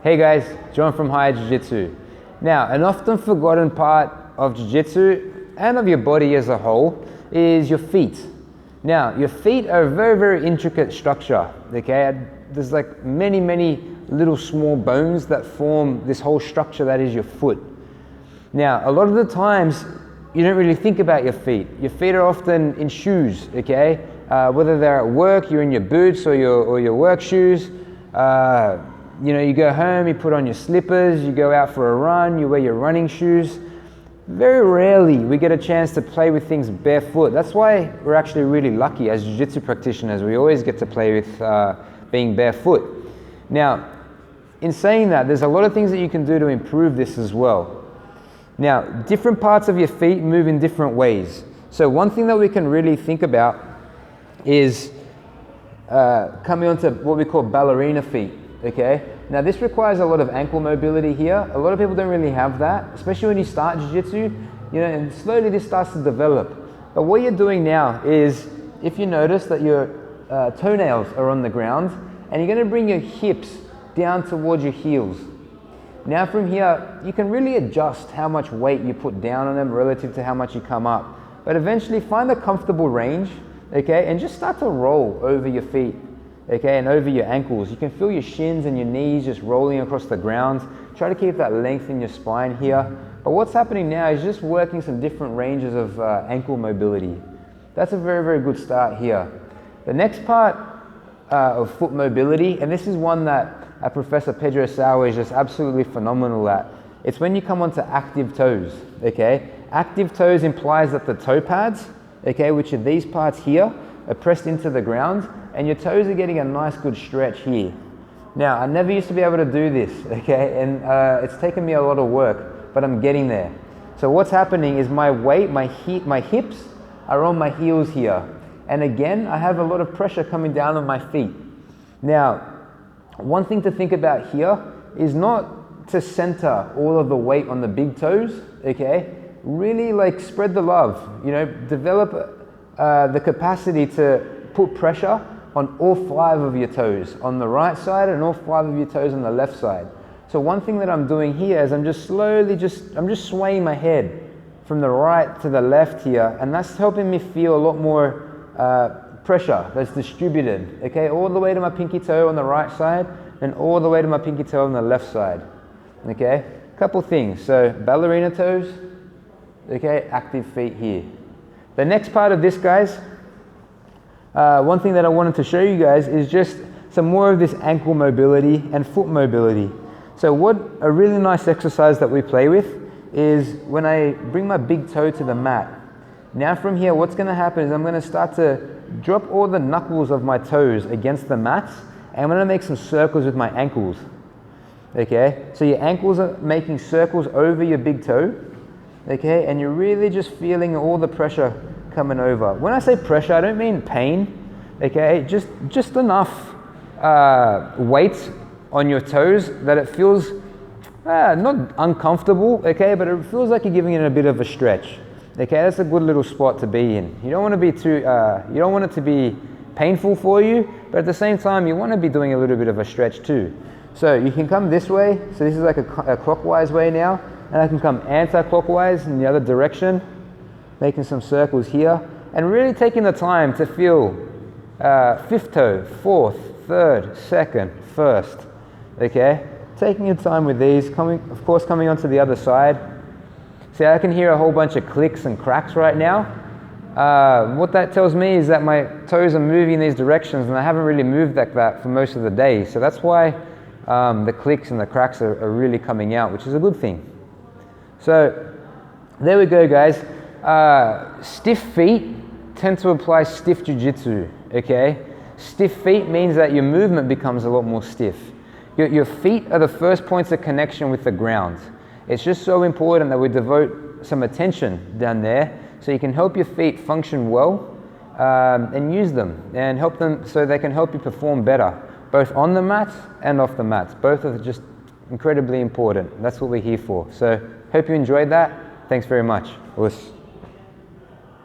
Hey guys, John from Jiu Jitsu. Now, an often forgotten part of Jiu Jitsu and of your body as a whole is your feet. Now, your feet are a very, very intricate structure, okay? There's like many little small bones that form this whole structure that is your foot. Now, a lot of the times, you don't really think about your feet. Your feet are often in shoes, okay? Whether they're at work, you're in your boots or your work shoes. You go home, you put on your slippers, you go out for a run, you wear your running shoes. Very rarely we get a chance to play with things barefoot. That's why we're actually really lucky as jiu-jitsu practitioners. We always get to play with being barefoot. Now, in saying that, there's a lot of things that you can do to improve this as well. Now, different parts of your feet move in different ways. So one thing that we can really think about is coming onto what we call ballerina feet. Okay, now this requires a lot of ankle mobility here. A lot of people don't really have that, especially when you start jiu-jitsu, and slowly this starts to develop. But what you're doing now is, if you notice that your toenails are on the ground, and you're going to bring your hips down towards your heels. Now from here, you can really adjust how much weight you put down on them relative to how much you come up. But eventually find a comfortable range, okay, and just start to roll over your feet. Okay, and over your ankles. You can feel your shins and your knees just rolling across the ground. Try to keep that length in your spine here. But what's happening now is just working some different ranges of ankle mobility. That's a very, very good start here. The next part of foot mobility, and this is one that Professor Pedro Sauer is just absolutely phenomenal at. It's when you come onto active toes, okay? Active toes implies that the toe pads, okay, which are these parts here, are pressed into the ground, and your toes are getting a nice good stretch here. Now, I never used to be able to do this, okay, and it's taken me a lot of work, but I'm getting there. So what's happening is my weight, my hips are on my heels here, and again, I have a lot of pressure coming down on my feet. Now, one thing to think about here is not to center all of the weight on the big toes, okay? Really spread the love, develop the capacity to put pressure on all 5 of your toes on the right side and all 5 of your toes on the left side. So one thing that I'm doing here is I'm just swaying my head from the right to the left here, and that's helping me feel a lot more pressure that's distributed, okay, all the way to my pinky toe on the right side and all the way to my pinky toe on the left side, okay? Couple things, so ballerina toes, okay, active feet here. The next part of this, guys, one thing that I wanted to show you guys is just some more of this ankle mobility and foot mobility. So what a really nice exercise that we play with is when I bring my big toe to the mat. Now from here, what's going to happen is I'm going to start to drop all the knuckles of my toes against the mat, and I'm going to make some circles with my ankles. Okay, so your ankles are making circles over your big toe. Okay, and you're really just feeling all the pressure coming over. When I say pressure, I don't mean pain, okay? Just enough weight on your toes that it feels not uncomfortable, okay, but it feels like you're giving it a bit of a stretch. Okay, that's a good little spot to be in. You don't want to be you don't want it to be painful for you, but at the same time, you want to be doing a little bit of a stretch too. So you can come this way. So this is like a clockwise way now. And I can come anti-clockwise in the other direction, making some circles here, and really taking the time to feel 5th toe, 4th, 3rd, 2nd, 1st, okay? Taking your time with these, of course coming onto the other side. See, I can hear a whole bunch of clicks and cracks right now. What that tells me is that my toes are moving in these directions, and I haven't really moved like that for most of the day. So that's why the clicks and the cracks are really coming out, which is a good thing. So there we go, guys. Stiff feet tend to apply stiff jiu-jitsu, okay? Stiff feet means that your movement becomes a lot more stiff. Your feet are the first points of connection with the ground. It's just so important that we devote some attention down there so you can help your feet function well and use them and help them so they can help you perform better, both on the mat and off the mat. Both are just incredibly important. That's what we're here for. So hope you enjoyed that. Thanks very much.